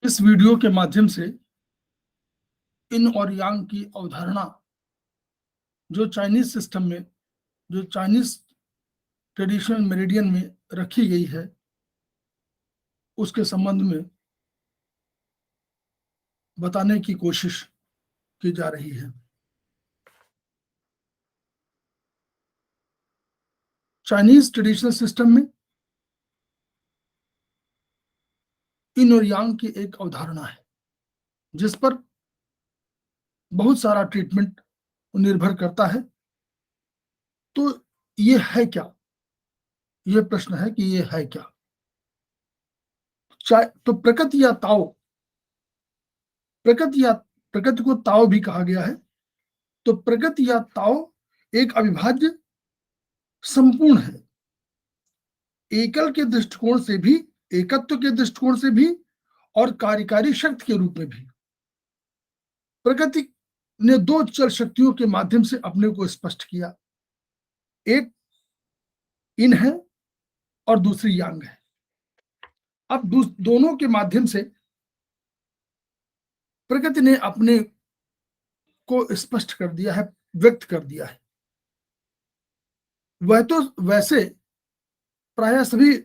इस वीडियो के माध्यम से इन और यांग की अवधारणा जो चाइनीज सिस्टम में, जो चाइनीज ट्रेडिशनल मेरिडियन में रखी गई है, उसके संबंध में बताने की कोशिश की जा रही है। चाइनीज ट्रेडिशनल सिस्टम में इन और यांग की एक अवधारणा है जिस पर बहुत सारा ट्रीटमेंट निर्भर करता है। तो ये है क्या? ये प्रश्न है कि ये है क्या? तो प्रकृति या ताओ, प्रकृति को ताओ भी कहा गया है। तो प्रकृति या ताओ एक अविभाज्य संपूर्ण है, एकल के दृष्टिकोण से भी, एकत्व के दृष्टिकोण से भी और कार्यकारी शक्ति के रूप में भी। प्रकृति ने दो चल शक्तियों के माध्यम से अपने को स्पष्ट किया, एक इन है और दूसरी यांग है। अब दोनों के माध्यम से प्रकृति ने अपने को स्पष्ट कर दिया है, व्यक्त कर दिया है। वह तो वैसे प्रायः सभी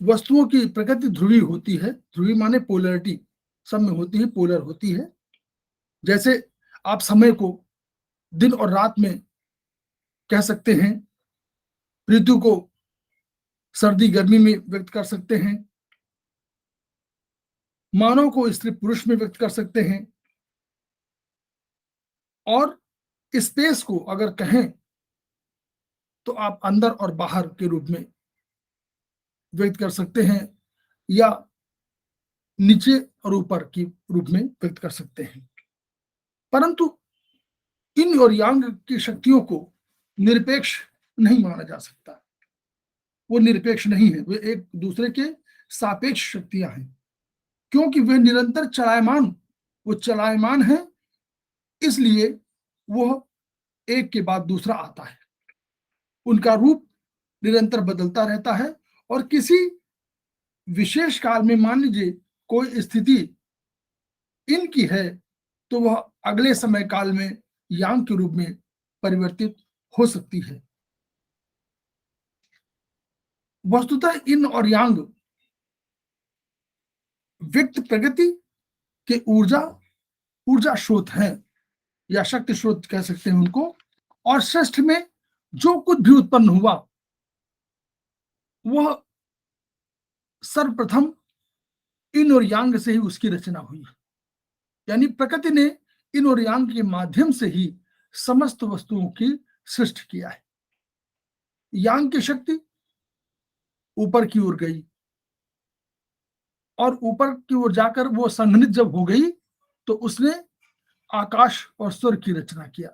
वस्तुओं की प्रकृति ध्रुवी होती है, ध्रुवी माने पोलरिटी, सब में होती है, पोलर होती है। जैसे आप समय को दिन और रात में कह सकते हैं, ऋतु को सर्दी गर्मी में व्यक्त कर सकते हैं, मानव को स्त्री पुरुष में व्यक्त कर सकते हैं, और स्पेस को अगर कहें तो आप अंदर और बाहर के रूप में व्यक्त कर सकते हैं, या नीचे और ऊपर के रूप में व्यक्त कर सकते हैं। परंतु इन और यांग की शक्तियों को निरपेक्ष नहीं माना जा सकता। वो निरपेक्ष नहीं है, वे एक दूसरे के सापेक्ष शक्तियां हैं, क्योंकि वे निरंतर चलायमान है, इसलिए वह एक के बाद दूसरा आता है। उनका रूप निरंतर बदलता रहता है, और किसी विशेष काल में मान लीजिए कोई स्थिति इनकी है तो वह अगले समय काल में यांग के रूप में परिवर्तित हो सकती है। वस्तुतः इन और यांग व्यक्त प्रगति के ऊर्जा स्रोत हैं, या शक्ति स्रोत कह सकते हैं उनको। और षष्ठ में जो कुछ भी उत्पन्न हुआ वह सर्वप्रथम इन और यांग से ही उसकी रचना हुई। यानी प्रकृति ने इन और यांग के माध्यम से ही समस्त वस्तुओं की सृष्टि किया है। यांग की शक्ति ऊपर की ओर गई, और ऊपर की ओर जाकर वो संघनित जब हो गई तो उसने आकाश और स्वर्ग की रचना किया।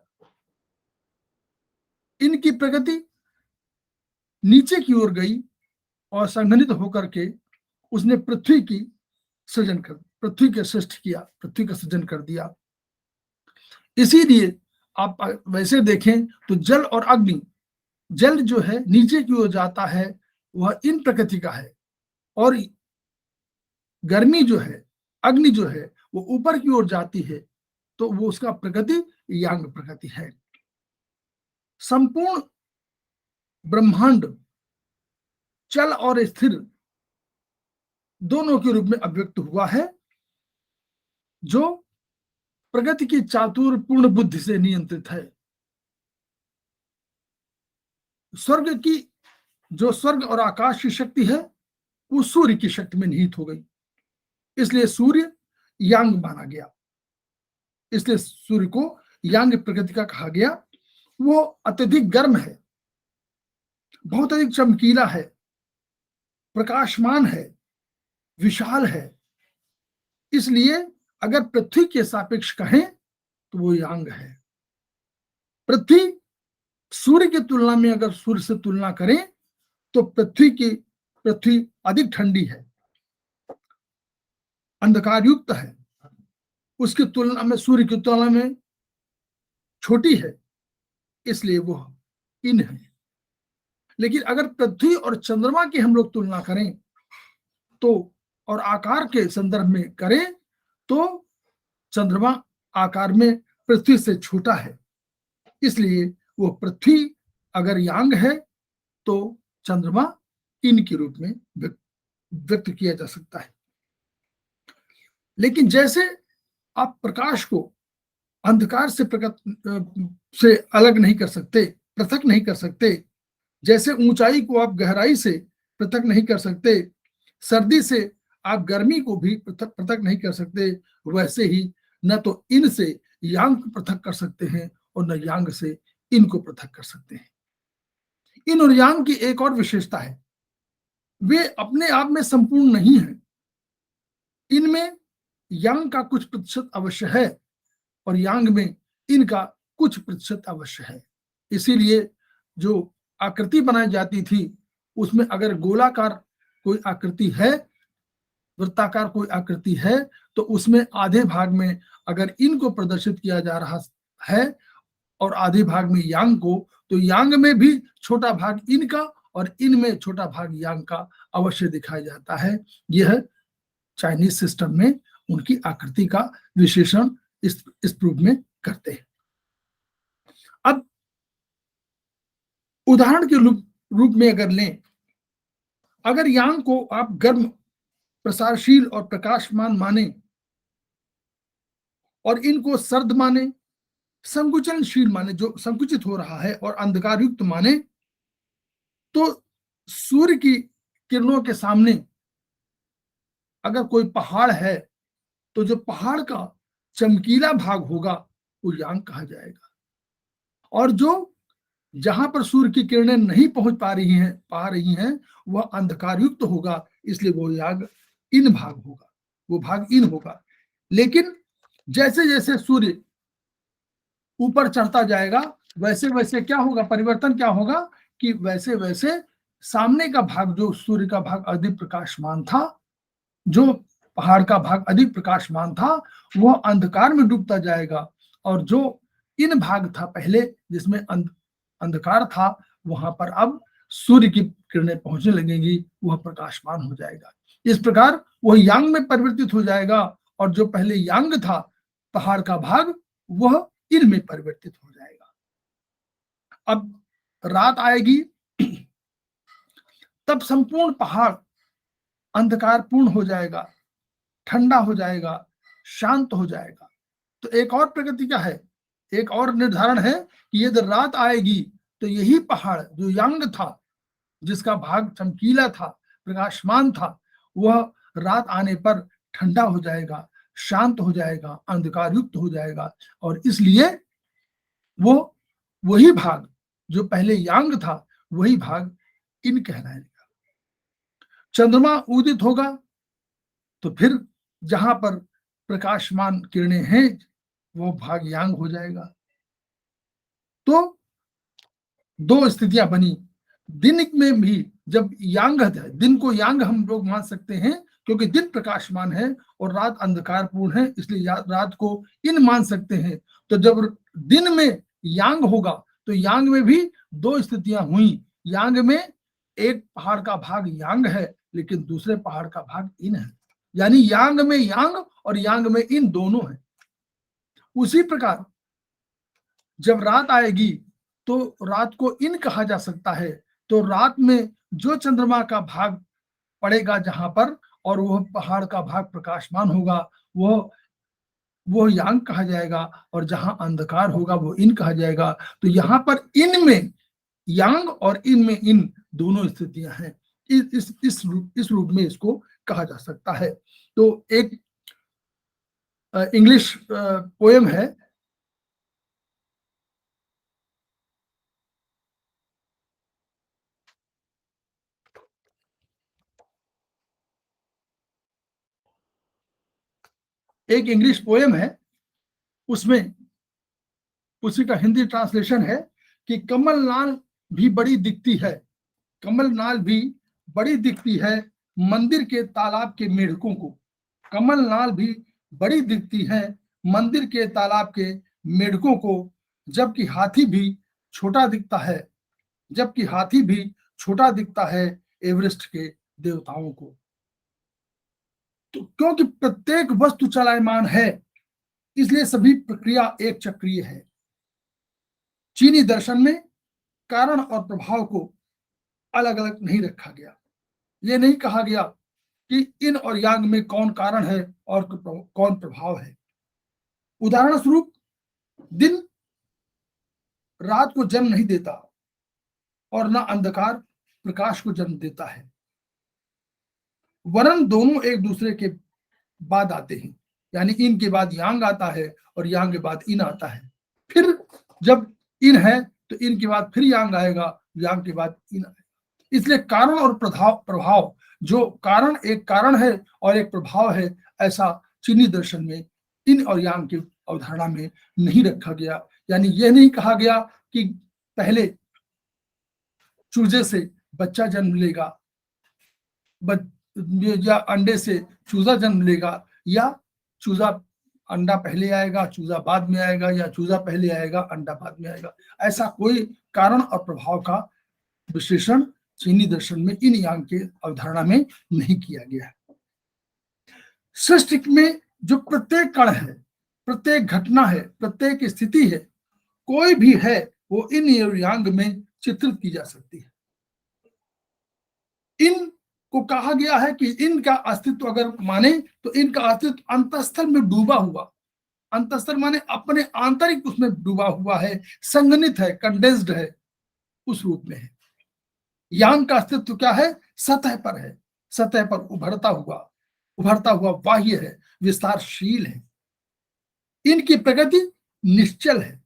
इनकी प्रगति नीचे की ओर गई और संघनित होकर के उसने पृथ्वी का सृष्टि किया, पृथ्वी का सृजन कर दिया। इसीलिए आप वैसे देखें तो जल और अग्नि, जल जो है नीचे की ओर जाता है वह इन प्रकृति का है, और गर्मी जो है, अग्नि जो है वो ऊपर की ओर जाती है, तो वो उसका प्रकृति यांग प्रकृति है। संपूर्ण ब्रह्मांड चल और स्थिर दोनों के रूप में अभिव्यक्त हुआ है, जो प्रगति की चातुर्यपूर्ण बुद्धि से नियंत्रित है। स्वर्ग और आकाश की शक्ति है वो सूर्य की शक्ति में निहित हो गई, इसलिए सूर्य यांग माना गया, इसलिए सूर्य को यांग प्रकृति का कहा गया। वो अत्यधिक गर्म है, बहुत अधिक चमकीला है, प्रकाशमान है, विशाल है। इसलिए अगर पृथ्वी के सापेक्ष कहें तो वो यांग है। पृथ्वी सूर्य की तुलना में, अगर सूर्य से तुलना करें तो पृथ्वी अधिक ठंडी है, अंधकार युक्त है, उसकी तुलना में, सूर्य की तुलना में छोटी है, इसलिए वो इन है। लेकिन अगर पृथ्वी और चंद्रमा की हम लोग तुलना करें तो और आकार के संदर्भ में करें तो चंद्रमा आकार में पृथ्वी से छोटा है, इसलिए वो पृथ्वी अगर यांग है तो चंद्रमा इन के रूप में व्यक्त किया जा सकता है। लेकिन जैसे आप प्रकाश को अंधकार से से अलग नहीं कर सकते, पृथक नहीं कर सकते, जैसे ऊंचाई को आप गहराई से पृथक नहीं कर सकते, सर्दी से आप गर्मी को भी पृथक नहीं कर सकते, वैसे ही न तो इन से यांग को पृथक कर सकते हैं और न यांग से इनको पृथक कर सकते हैं। इन और यांग की एक और विशेषता है, वे अपने आप में संपूर्ण नहीं है। इनमें यांग का कुछ प्रतिशत अवश्य है और यांग में इनका कुछ प्रतिशत अवश्य है। इसीलिए जो आकृति बनाई जाती थी उसमें अगर गोलाकार कोई आकृति है, वृत्ताकार कोई आकृति है, तो उसमें आधे भाग में अगर इनको प्रदर्शित किया जा रहा है और आधे भाग में यांग को, तो यांग में भी छोटा भाग इनका और इनमें छोटा भाग यांग का अवश्य दिखाया जाता है। यह चाइनीज सिस्टम में उनकी आकृति का विशेषण इस रूप में करते हैं। अब उदाहरण के रूप में अगर लें, अगर यांग को आप गर्म, प्रसारशील और प्रकाशमान माने और इनको सर्द माने, संकुचनशील माने, जो संकुचित हो रहा है, और अंधकार युक्त माने, तो सूर्य की किरणों के सामने अगर कोई पहाड़ है तो जो पहाड़ का चमकीला भाग होगा वो यांग कहा जाएगा, और जो जहां पर सूर्य की किरणें नहीं पहुंच पा रही हैं वह अंधकार युक्त होगा, इसलिए वो यांग इन भाग होगा, वो भाग इन होगा। लेकिन जैसे जैसे सूर्य ऊपर चढ़ता जाएगा वैसे वैसे क्या होगा, परिवर्तन क्या होगा कि वैसे वैसे सामने का भाग, जो सूर्य का भाग अधिक प्रकाशमान था, जो पहाड़ का भाग अधिक प्रकाशमान था, वह अंधकार में डूबता जाएगा, और जो इन भाग था पहले जिसमें अंधकार था, वहां पर अब सूर्य की किरणें पहुंचने लगेंगी, वह प्रकाशमान हो जाएगा। इस प्रकार वह यांग में परिवर्तित हो जाएगा, और जो पहले यांग था पहाड़ का भाग, वह इन में परिवर्तित हो जाएगा। अब रात आएगी तब संपूर्ण पहाड़ अंधकारपूर्ण हो जाएगा, ठंडा हो जाएगा, शांत हो जाएगा। तो एक और प्रकृति क्या है, एक और निर्धारण है कि यदि रात आएगी तो यही पहाड़ जो यांग था, जिसका भाग चमकीला था, प्रकाशमान था, वह रात आने पर ठंडा हो जाएगा, शांत हो जाएगा, अंधकार युक्त हो जाएगा, और इसलिए वो वही भाग जो पहले यांग था वही भाग इन कहलाएगा। चंद्रमा उदित होगा तो फिर जहां पर प्रकाशमान किरणें हैं वो भाग यांग हो जाएगा। तो दो स्थितियां बनी। दिन में भी जब यांग है, दिन को यांग हम लोग मान सकते हैं क्योंकि दिन प्रकाशमान है और रात अंधकारपूर्ण है, इसलिए रात को इन मान सकते हैं। तो जब दिन में यांग होगा तो यांग में भी दो स्थितियां हुई। यांग में एक पहाड़ का भाग यांग है लेकिन दूसरे पहाड़ का भाग इन है, यानी यांग में यांग और यांग में इन दोनों है। उसी प्रकार जब रात आएगी तो रात को इन कहा जा सकता है। तो रात में जो चंद्रमा का भाग पड़ेगा जहां पर, और वह पहाड़ का भाग प्रकाशमान होगा, वह यांग कहा जाएगा, और जहां अंधकार होगा वो इन कहा जाएगा। तो यहाँ पर इन में यांग और इन में इन दोनों स्थितियां हैं। इस रूप में इसको कहा जा सकता है। तो एक इंग्लिश पोएम है, एक इंग्लिश पोएम है, उसमें उसी का हिंदी ट्रांसलेशन है कि कमल नाल भी बड़ी दिखती है, कमल नाल भी बड़ी दिखती है मंदिर के तालाब के मेढकों को। कमल नाल भी बड़ी दिखती है मंदिर के तालाब के मेढकों को, जबकि हाथी भी छोटा दिखता है, जबकि हाथी भी छोटा दिखता है एवरेस्ट के देवताओं को। तो क्योंकि प्रत्येक वस्तु चलायमान है, इसलिए सभी प्रक्रिया एक चक्रीय है। चीनी दर्शन में कारण और प्रभाव को अलग अलग नहीं रखा गया। ये नहीं कहा गया कि इन और यांग में कौन कारण है और कौन प्रभाव है। उदाहरण स्वरूप, दिन रात को जन्म नहीं देता और न अंधकार प्रकाश को जन्म देता है, वरन दोनों एक दूसरे के बाद आते हैं। यानी इन के बाद यांग आता है और यांग के बाद इन आता है। फिर जब इन है तो इन के बाद फिर यांग आएगा, यांग के बाद इन आएगा। इसलिए कारण और प्रभाव, जो कारण एक कारण है और एक प्रभाव है, ऐसा चीनी दर्शन में इन और यांग की अवधारणा में नहीं रखा गया। यानी यह नहीं कहा गया कि पहले चूजे से बच्चा जन्म लेगा, या अंडे से चूजा जन्म लेगा, या चूजा अंडा पहले आएगा चूजा बाद में आएगा, या चूजा पहले आएगा अंडा बाद में आएगा। ऐसा कोई कारण और प्रभाव का विश्लेषण चीनी दर्शन में इन यांग के अवधारणा में नहीं किया गया है। सृष्टि में जो प्रत्येक कण है, प्रत्येक घटना है, प्रत्येक स्थिति है, कोई भी है, वो इन यांग में चित्रित की जा सकती है। इन को कहा गया है कि इनका अस्तित्व अगर माने तो इनका अस्तित्व अंतस्थल में डूबा हुआ, अंतस्थल माने अपने आंतरिक उसमें डूबा हुआ है, संघनित है, कंडेंस्ड है, उस रूप में है। यांग का अस्तित्व क्या है? सतह पर है, सतह पर उभरता हुआ बाह्य है, विस्तारशील है। इनकी प्रगति निश्चल है।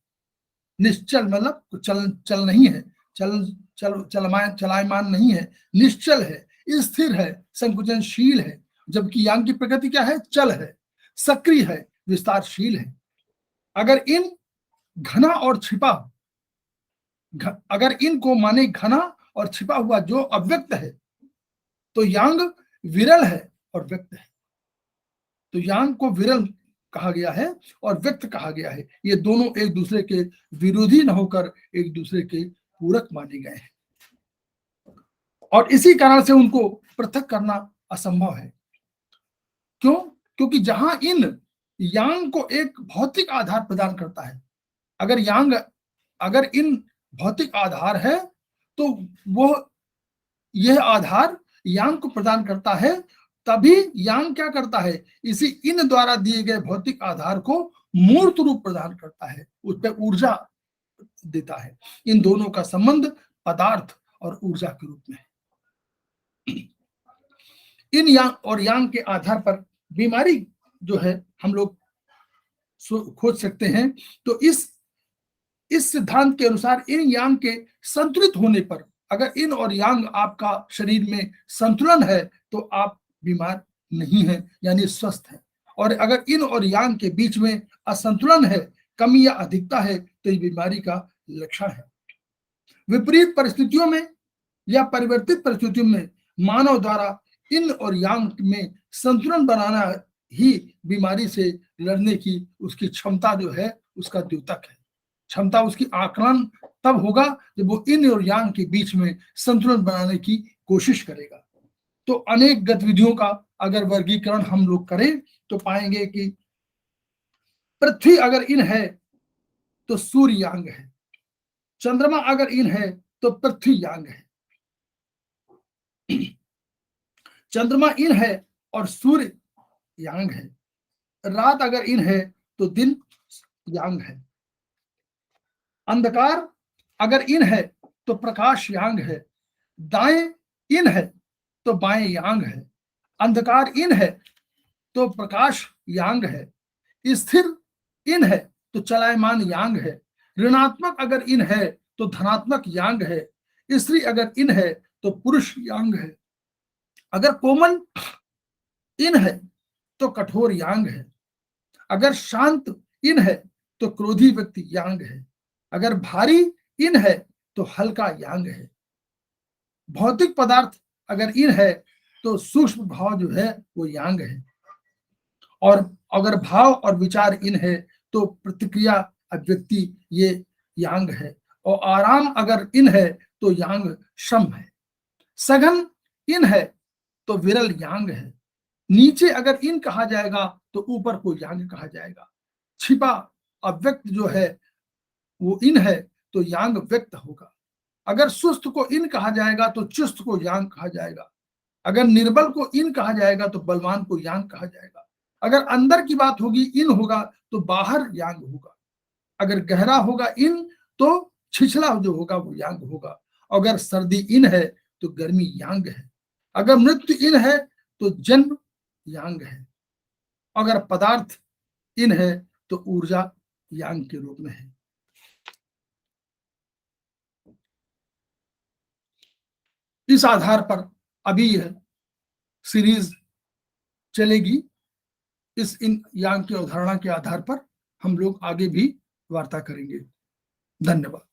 निश्चल मतलब चल नहीं है, चलायमान नहीं है, निश्चल है, स्थिर है, संकुचनशील है। जबकि यांग की प्रगति क्या है? चल है, सक्रिय है, विस्तारशील है। अगर इन घना और छिपा, अगर इनको माने घना और छिपा हुआ जो अव्यक्त है, तो यांग विरल है और व्यक्त है। तो यांग को विरल कहा गया है और व्यक्त कहा गया है। ये दोनों एक दूसरे के विरोधी न होकर एक दूसरे के पूरक माने गए हैं, और इसी कारण से उनको पृथक करना असंभव है। क्यों? क्योंकि जहां इन यांग को एक भौतिक आधार प्रदान करता है, अगर इन भौतिक आधार है, तो वो यह आधार यांग को प्रदान करता है, तभी यांग क्या करता है? इसी इन द्वारा दिए गए भौतिक आधार को मूर्त रूप प्रदान करता है, उस पर ऊर्जा देता है। इन दोनों का संबंध पदार्थ और ऊर्जा के रूप में है। इन यांग और यांग के आधार पर बीमारी जो है हम लोग खोज सकते हैं। तो इस सिद्धांत के अनुसार इन यांग के संतुलित होने पर, अगर इन और यांग आपका शरीर में संतुलन है, तो आप बीमार नहीं है, यानी स्वस्थ है। और अगर इन और यांग के बीच में असंतुलन है, कमी या अधिकता है, तो ये बीमारी का लक्षण है। विपरीत परिस्थितियों में या परिवर्तित परिस्थितियों में मानव द्वारा इन और यांग में संतुलन बनाना ही बीमारी से लड़ने की उसकी क्षमता जो है, उसका द्योतक है। क्षमता उसकी आकलन तब होगा जब वो इन और यांग के बीच में संतुलन बनाने की कोशिश करेगा। तो अनेक गतिविधियों का अगर वर्गीकरण हम लोग करें तो पाएंगे कि पृथ्वी अगर इन है तो सूर्य यांग है, चंद्रमा अगर इन है तो पृथ्वी यांग है, चंद्रमा इन है और सूर्य यांग है, रात अगर इन है तो दिन यांग है, अंधकार अगर इन है तो प्रकाश यांग है, दाएं इन है तो बाएं यांग है, अंधकार इन है तो प्रकाश यांग है, स्थिर इन है तो चलायमान यांग है, ऋणात्मक अगर इन है तो धनात्मक यांग है, स्त्री अगर इन है तो पुरुष यांग है, अगर कोमल इन है तो कठोर यांग है, अगर शांत इन है तो क्रोधी व्यक्ति यांग है, अगर भारी इन है तो हल्का यांग है, भौतिक पदार्थ अगर इन है तो सूक्ष्म भाव जो है वो यांग है, और अगर भाव और विचार इन है तो प्रतिक्रिया अभिव्यक्ति ये यांग है, और आराम अगर इन है तो यांग श्रम है, सघन इन है तो विरल यांग है, नीचे अगर इन कहा जाएगा तो ऊपर को यांग कहा जाएगा। छिपा अव्यक्त जो है वो इन है तो यांग व्यक्त होगा। अगर सुस्त को इन कहा जाएगा तो चुस्त को यांग कहा जाएगा। अगर निर्बल को इन कहा जाएगा तो बलवान को यांग कहा जाएगा। अगर अंदर की बात होगी इन होगा तो बाहर यांग होगा। अगर गहरा होगा इन तो छिछला जो होगा वो यांग होगा। अगर सर्दी इन है तो गर्मी यांग है। अगर मृत्यु इन है तो जन्म यांग है। अगर पदार्थ इन है तो ऊर्जा यांग के रूप में है। इस आधार पर अभी यह सीरीज चलेगी। इस इन यांग की अवधारणा के आधार पर हम लोग आगे भी वार्ता करेंगे। धन्यवाद।